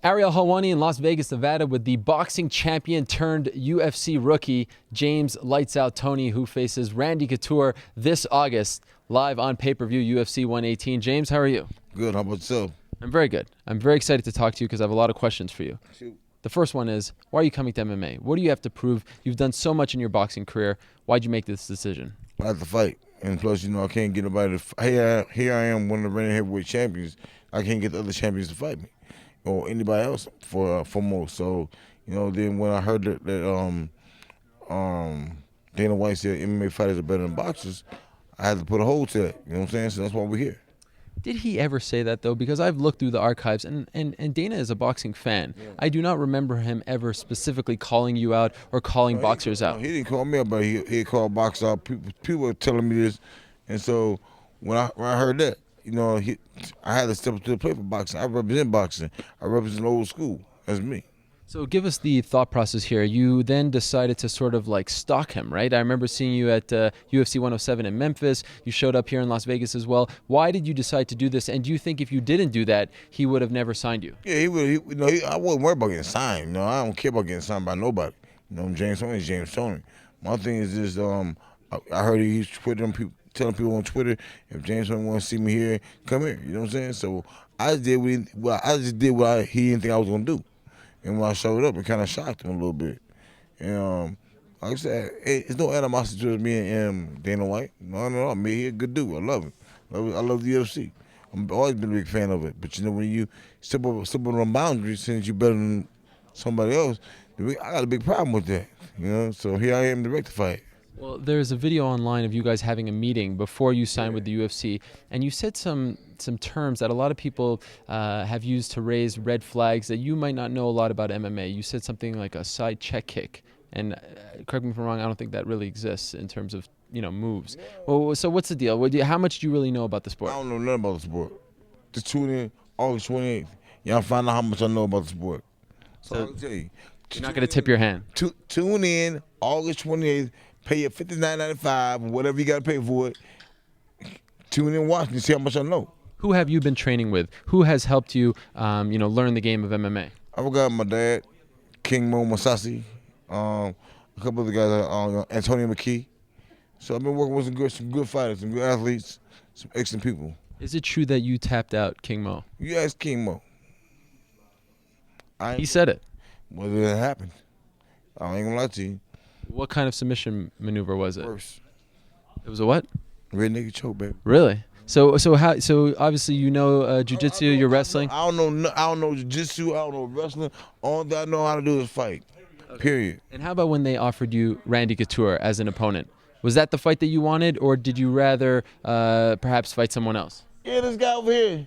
Ariel Helwani in Las Vegas, Nevada, with the boxing champion turned UFC rookie James "Lights Out" Toney, who faces Randy Couture this August, live on pay-per-view UFC 118. James, how are you? Good. How about yourself? I'm very good. I'm very excited to talk to you because I have a lot of questions for you. Shoot. The first one is, why are you coming to MMA? What do you have to prove? You've done so much in your boxing career. Why'd you make this decision? I have to fight, and plus, I can't get nobody to. Here I am, one of the reigning heavyweight champions. I can't get the other champions to fight me, or anybody else for more. So, then when I heard that Dana White said MMA fighters are better than boxers, I had to put a hold to that. You know what I'm saying? So that's why we're here. Did he ever say that, though? Because I've looked through the archives, and Dana is a boxing fan. Yeah. I do not remember him ever specifically calling you out or calling boxers out. No, he didn't call me out, but he called boxers out. People were telling me this, and so when I heard that, I had to step up to the plate for boxing. I represent boxing. I represent old school. That's me. So give us the thought process here. You then decided to sort of like stalk him, right? I remember seeing you at UFC 107 in Memphis. You showed up here in Las Vegas as well. Why did you decide to do this? And do you think if you didn't do that, he would have never signed you? Yeah, he would. I wasn't worried about getting signed. I don't care about getting signed by nobody. James Toney is James Toney. My thing is this. I heard he's telling people on Twitter, if James Toney wants to see me here, come here. You know what I'm saying? So I just did what he didn't think I was gonna do. And when I showed up, it kind of shocked him a little bit. And like I said, it's no animosity towards me and Dana White. No, me, he's a good dude. I love him. I love the UFC. I've always been a big fan of it. But when you step on them boundaries, since you're better than somebody else, I got a big problem with that. So here I am to rectify it. Well, there's a video online of you guys having a meeting before you signed with the UFC, and you said some terms that a lot of people have used to raise red flags that you might not know a lot about MMA. You said something like a side check kick, and correct me if I'm wrong, I don't think that really exists in terms of moves. Well, so what's the deal? How much do you really know about the sport? I don't know nothing about the sport. Just tune in August 28th. Y'all find out how much I know about the sport. So I'll tell you. You're not going to tip your hand. Tune in August 28th. Pay you $59.95 or whatever you got to pay for it. Tune in and watch and see how much I know. Who have you been training with? Who has helped you, learn the game of MMA? I've got my dad, King Mo Masasi, a couple other guys, Antonio McKee. So I've been working with some good fighters, some good athletes, some excellent people. Is it true that you tapped out King Mo? You asked King Mo. He said it. Well, it happened. I ain't gonna lie to you. What kind of submission maneuver was it? First. It was a what? Red naked choke, baby. Really? So obviously jiu-jitsu, you're wrestling. I don't know jiu-jitsu. I don't know wrestling. All that I know how to do is fight. Okay. Period. And how about when they offered you Randy Couture as an opponent? Was that the fight that you wanted, or did you rather perhaps fight someone else? Hear this guy over here.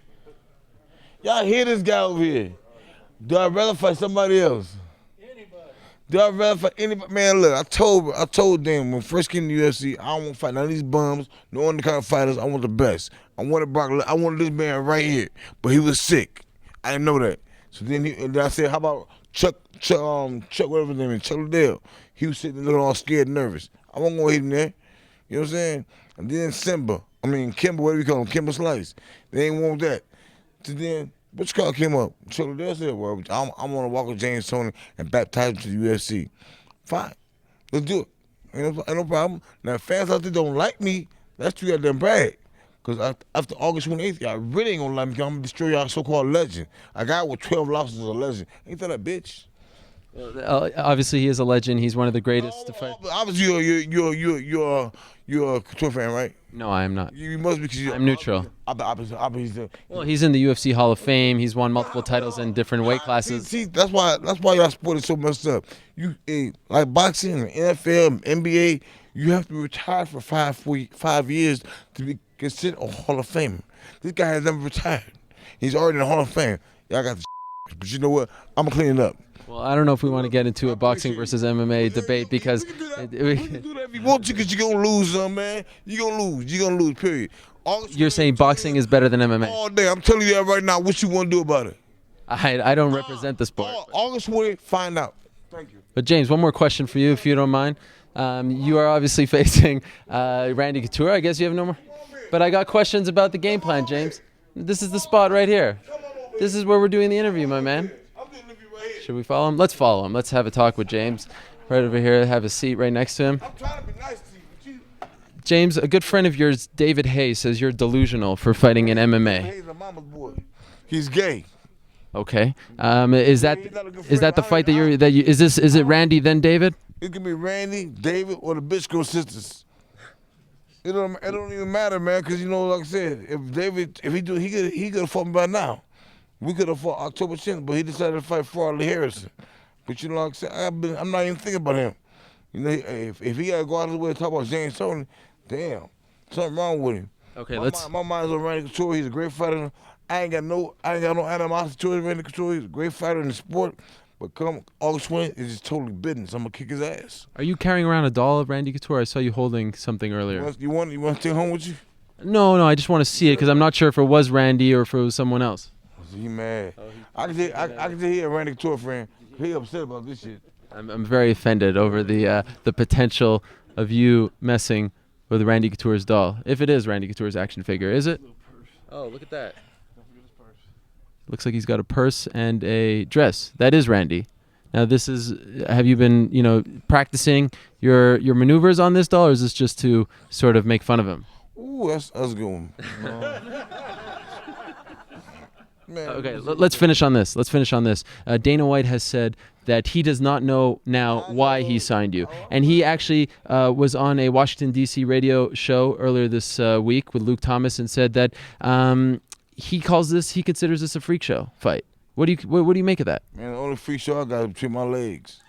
Y'all hear this guy over here. Do I rather fight somebody else? Do I rather fight anybody? Man, look, I told them when I first came to the UFC, I don't want to fight none of these bums, no undercard fighters. I want the best. I wanted this man right here, but he was sick. I didn't know that. So then I said, how about Chuck, whatever his name is, Chuck Liddell. He was sitting there looking all scared and nervous. I wasn't going to hit him there. You know what I'm saying? And then Kimber, whatever you call him, Kimber Slice. They ain't want that. So then, which call came up? Chuck Liddell said, well, I want to walk with James Toney and baptize him to the UFC. Fine. Let's do it. Ain't no problem. Now, if fans out there don't like me, that's too goddamn bad. Because after August 28th, y'all really ain't going to like me because I'm going to destroy y'all so-called legend. A guy with 12 losses is a legend. Ain't that a bitch? Obviously, he is a legend. He's one of the greatest to fight. Obviously, you're a Couture fan, right? No, I am not. You must be because I'm neutral. Well, he's in the UFC Hall of Fame. He's won multiple titles in different weight classes. See, that's why y'all sport is so messed up. Like boxing, NFL, NBA, you have to be retired for 5 years to be considered a Hall of Famer. This guy has never retired. He's already in the Hall of Fame. Y'all got the but you know what? I'm gonna clean it up. Well, I don't know if we want to get into a boxing versus MMA debate because we can do that if you want to, because you're gonna lose, man. You're gonna lose. Period. You're saying boxing is better than MMA? All day. I'm telling you that right now. What you want to do about it? I don't represent the sport. August 20th, find out. Thank you. But James, one more question for you, if you don't mind. You are obviously facing Randy Couture. I guess you have no more. But I got questions about the game plan, James. This is the spot right here. This is where we're doing the interview, my man. Should we follow him? Let's follow him. Let's have a talk with James. Right over here. Have a seat right next to him. I'm trying to be nice to you, but you. James, a good friend of yours, David Hayes, says you're delusional for fighting in MMA. He's a mama's boy. He's gay. Okay. Is that He's not a good is that the friend. fight is it Randy then David? It could be Randy, David, or the Bitch Girl sisters. It don't even matter, man, because you know, like I said, he could have fought me by now. We could have fought October 10th, but he decided to fight Farley Harrison. But you know, like I said, I'm not even thinking about him. You know, if he got to go out of the way to talk about James Toney, damn, something wrong with him. Okay, My mind's on Randy Couture. He's a great fighter. I ain't got no animosity towards Randy Couture. He's a great fighter in the sport. But come August 20th, it's just totally business. I'm gonna kick his ass. Are you carrying around a doll of Randy Couture? I saw you holding something earlier. You want to take home with you? No, I just want to see it because I'm not sure if it was Randy or if it was someone else. He mad. I can tell he a Randy Couture friend. He upset about this shit. I'm very offended over the potential of you messing with Randy Couture's doll. If it is Randy Couture's action figure, is it? Oh, look at that. Looks like he's got a purse and a dress. That is Randy. Now, have you been, practicing your maneuvers on this doll, or is this just to sort of make fun of him? Ooh, that's a good one. Man, Okay, let's finish on this. Dana White has said that he does not know now why he signed you. And he actually was on a Washington, D.C. radio show earlier this week with Luke Thomas and said that he considers this a freak show fight. What do you make of that? Man, the only freak show I got is between my legs.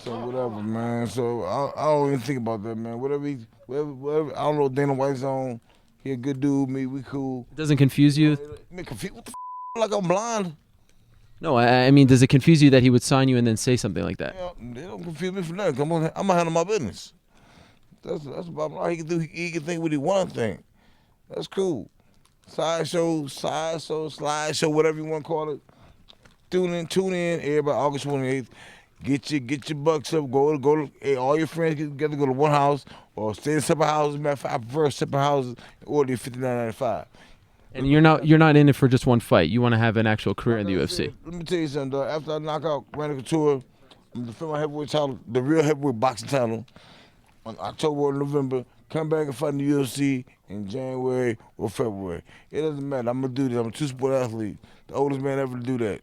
So whatever, man. So I don't even think about that, man. Whatever. I don't know what Dana White's on. He a good dude. Me, we cool. It doesn't confuse you? Man, confused? What the like I'm blind? No, I mean, does it confuse you that he would sign you and then say something like that? Yeah, they don't confuse me for nothing. I'm gonna handle my business. That's about all he can do. He can think what he want to think. That's cool. Slideshow, slideshow, whatever you want to call it. Tune in. Everybody, August 28th. Get your bucks up. Go to hey, all your friends get together. Go to one house or stay in separate houses. Matter of fact, I prefer separate houses. Order $59.95. And you're not in it for just one fight. You want to have an actual career in the UFC. Let me tell you something, dog. After I knock out Randy Couture, I'm defending my heavyweight title, the real heavyweight boxing title, on October or November. Come back and fight in the UFC in January or February. It doesn't matter. I'm gonna do this. I'm a two-sport athlete, the oldest man ever to do that.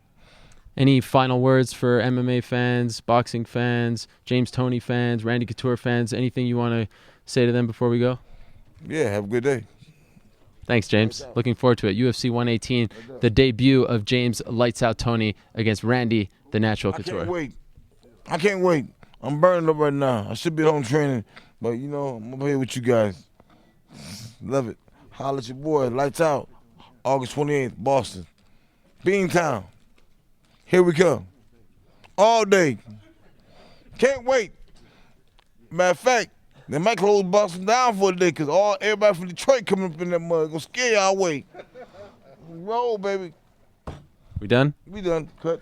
Any final words for MMA fans, boxing fans, James Toney fans, Randy Couture fans? Anything you want to say to them before we go? Yeah, have a good day. Thanks, James. Looking forward to it. UFC 118, the debut of James Lights Out Toney against Randy the Natural Couture. I can't wait. I'm burning up right now. I should be at home training, but I'm over here with you guys. Love it. Holla at your boy. Lights Out. August 28th, Boston. Beantown. Here we come. All day. Can't wait. Matter of fact, they might close Boston down for a day because everybody from Detroit coming up in that mud. Gonna scare y'all away. Roll, baby. We done? We done. Cut.